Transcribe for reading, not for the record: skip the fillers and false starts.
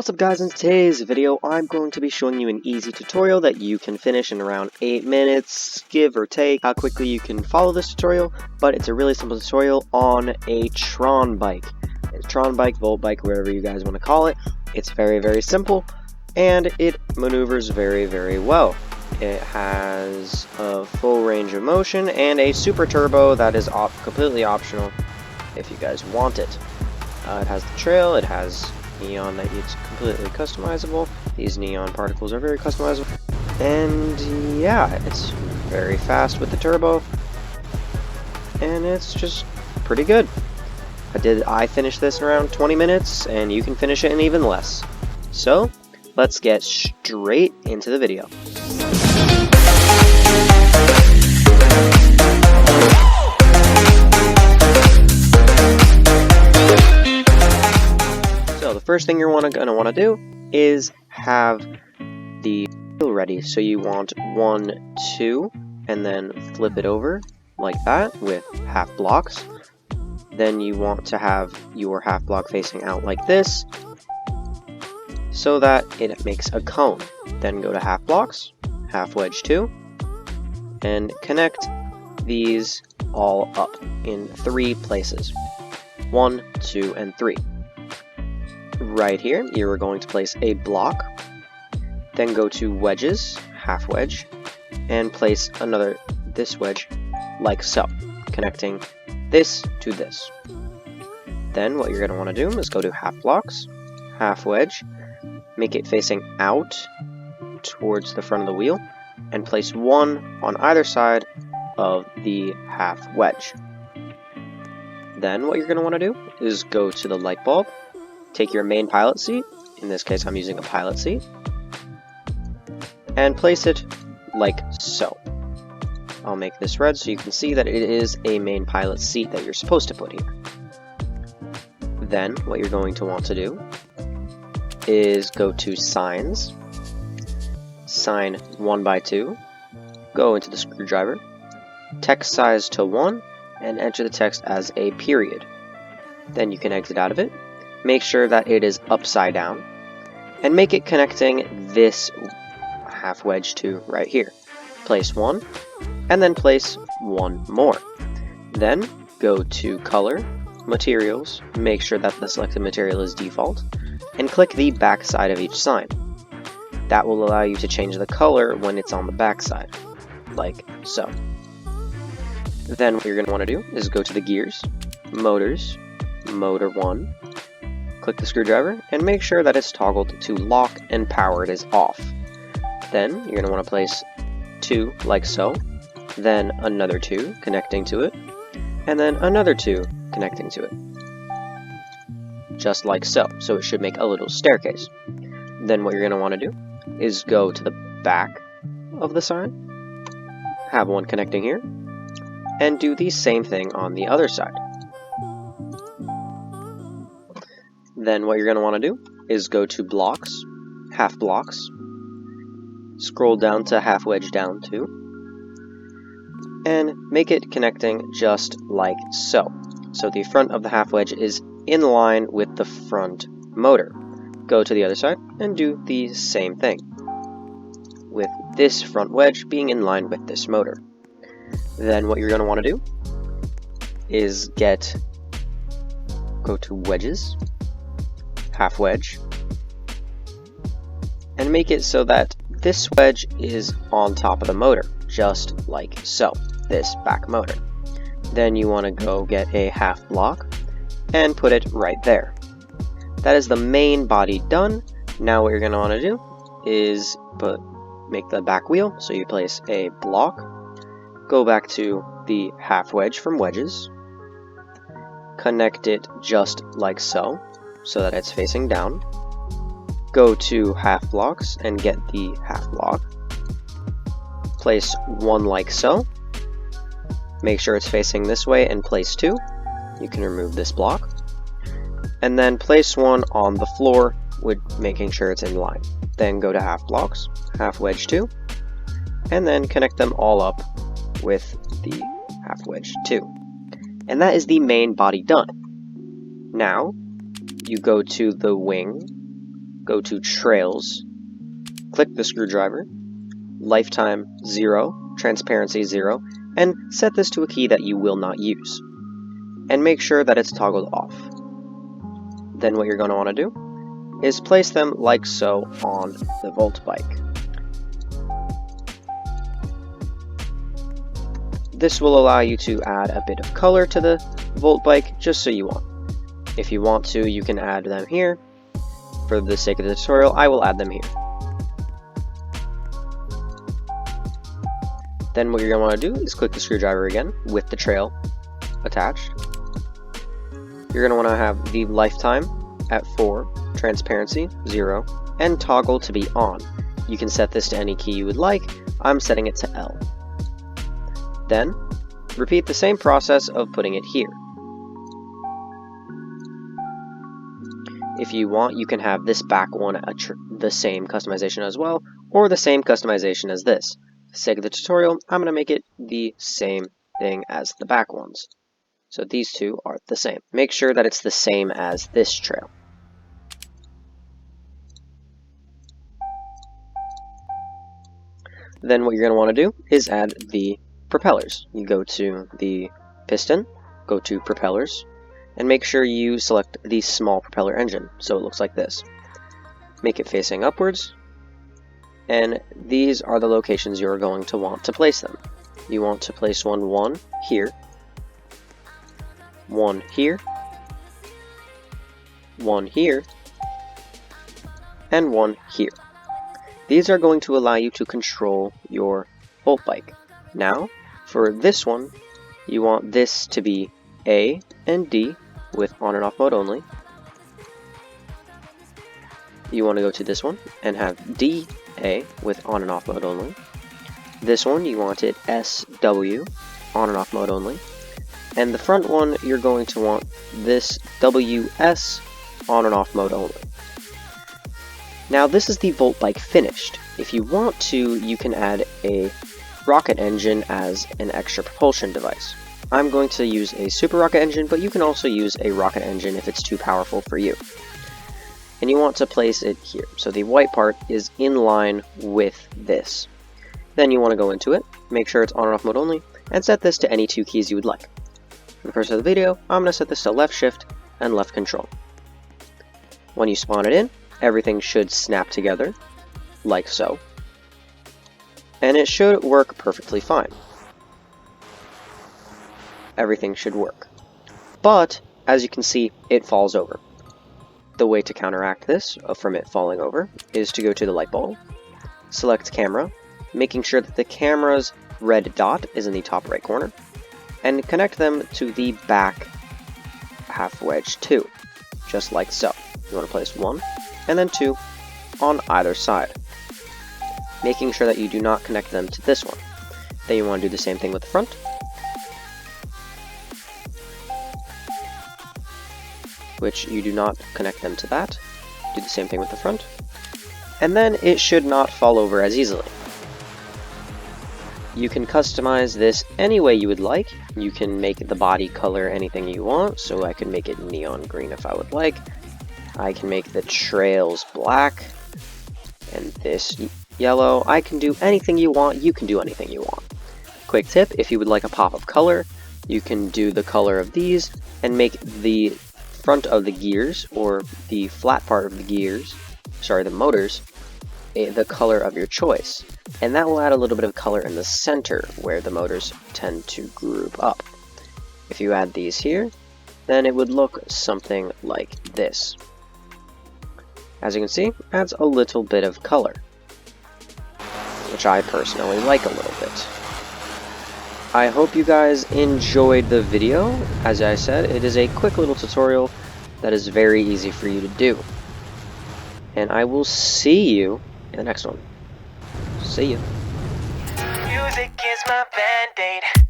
What's up guys, in today's video I'm going to be showing you an easy tutorial that you can finish in around 8 minutes, give or take how quickly you can follow this tutorial, but it's a really simple tutorial on a Tron bike. A Tron bike, Volt bike, whatever you guys want to call it. It's very simple and it maneuvers very well. It has a full range of motion and a super turbo that is completely optional if you guys want it. It has the trail, it has neon that it's completely customizable. These neon particles are very customizable. And yeah, it's very fast with the turbo. And it's just pretty good. I finished this in around 20 minutes, and you can finish it in even less. So, let's get straight into the video. So the first thing you're gonna want to do is have the wheel ready. So you want 1, 2, and then flip it over like that with half blocks. Then you want to have your half block facing out like this so that it makes a cone. Then go to half blocks, half wedge 2, and connect these all up in 3 places. 1, 2, and 3. Right here, you're going to place a block, then go to wedges, half wedge, and place this wedge like so, connecting this to this. Then what you're going to want to do is go to half blocks, half wedge, make it facing out towards the front of the wheel, and place 1 on either side of the half wedge. Then what you're going to want to do is go to the light bulb, take your main pilot seat, in this case I'm using a pilot seat, and place it like so. I'll make this red so you can see that it is a main pilot seat that you're supposed to put here. Then what you're going to want to do is go to signs, sign 1x2, go into the screwdriver, text size to 1, and enter the text as a period. Then you can exit out of it. Make sure that it is upside down, and make it connecting this half wedge to right here. Place 1, and then place 1 more. Then go to color, materials, make sure that the selected material is default, and click the back side of each sign. That will allow you to change the color when it's on the back side, like so. Then what you're going to want to do is go to the gears, motors, motor 1, click the screwdriver, and make sure that it's toggled to lock and powered is off. Then you're going to want to place 2 like so, then another 2 connecting to it, and then another 2 connecting to it. Just like so. So it should make a little staircase. Then what you're going to want to do is go to the back of the sign, have 1 connecting here, and do the same thing on the other side. Then what you're going to want to do is go to blocks, half blocks, scroll down to half wedge down 2, and make it connecting just like so. So the front of the half wedge is in line with the front motor. Go to the other side and do the same thing, with this front wedge being in line with this motor. Then what you're going to want to do is go to wedges, half wedge, and make it so that this wedge is on top of the motor, just like so, this back motor. Then you want to go get a half block and put it right there. That is the main body done. Now what you're going to want to do is make the back wheel, so you place a block, go back to the half wedge from wedges, connect it just like so that it's facing down, go to half blocks and get the half block, place 1 like so, make sure it's facing this way, and place 2, you can remove this block, and then place 1 on the floor with making sure it's in line. Then go to half blocks, half wedge 2, and then connect them all up with the half wedge 2. And that is the main body done. Now you go to the wing, go to Trails, click the screwdriver, lifetime 0, transparency 0, and set this to a key that you will not use. And make sure that it's toggled off. Then what you're going to want to do is place them like so on the Volt bike. This will allow you to add a bit of color to the Volt bike just so you want. If you want to, you can add them here. For the sake of the tutorial, I will add them here. Then what you're going to want to do is click the screwdriver again with the trail attached. You're going to want to have the lifetime at 4, transparency 0, and toggle to be on. You can set this to any key you would like. I'm setting it to L. Then, repeat the same process of putting it here. If you want, you can have this back one the same customization as well, or the same customization as this. For the sake of the tutorial, I'm going to make it the same thing as the back ones. So these two are the same. Make sure that it's the same as this trail. Then what you're going to want to do is add the propellers. You go to the piston, go to propellers, and make sure you select the small propeller engine, so it looks like this. Make it facing upwards, and these are the locations you're going to want to place them. You want to place one here, one here, one here, and one here. These are going to allow you to control your Volt bike. Now, for this one, you want this to be A and D with on and off mode only. You want to go to this one and have D, A with on and off mode only. This one, you want it S, W, on and off mode only. And the front one, you're going to want this W, S, on and off mode only. Now this is the Volt bike finished. If you want to, you can add a rocket engine as an extra propulsion device. I'm going to use a super rocket engine, but you can also use a rocket engine if it's too powerful for you. And you want to place it here. So the white part is in line with this. Then you want to go into it, make sure it's on and off mode only, and set this to any 2 keys you would like. For the first of the video, I'm going to set this to left shift and left control. When you spawn it in, everything should snap together, like so. And it should work perfectly fine. Everything should work. But, as you can see, it falls over. The way to counteract this, from it falling over, is to go to the light bulb, select camera, making sure that the camera's red dot is in the top right corner, and connect them to the back half wedge 2, just like so. You want to place 1, and then 2 on either side, making sure that you do not connect them to this one. Then you want to do the same thing with the front. Which you do not connect them to that. Do the same thing with the front. And then it should not fall over as easily. You can customize this any way you would like. You can make the body color anything you want, so I can make it neon green if I would like. I can make the trails black, and this yellow. I can do anything you want, you can do anything you want. Quick tip, if you would like a pop of color, you can do the color of these, and make the front of the gears, or the flat part of the gears, sorry, the motors, the color of your choice. And that will add a little bit of color in the center, where the motors tend to group up. If you add these here, then it would look something like this. As you can see, adds a little bit of color, which I personally like a little bit. I hope you guys enjoyed the video. As I said, it is a quick little tutorial that is very easy for you to do. And I will see you in the next one. See you. Music is my band-aid.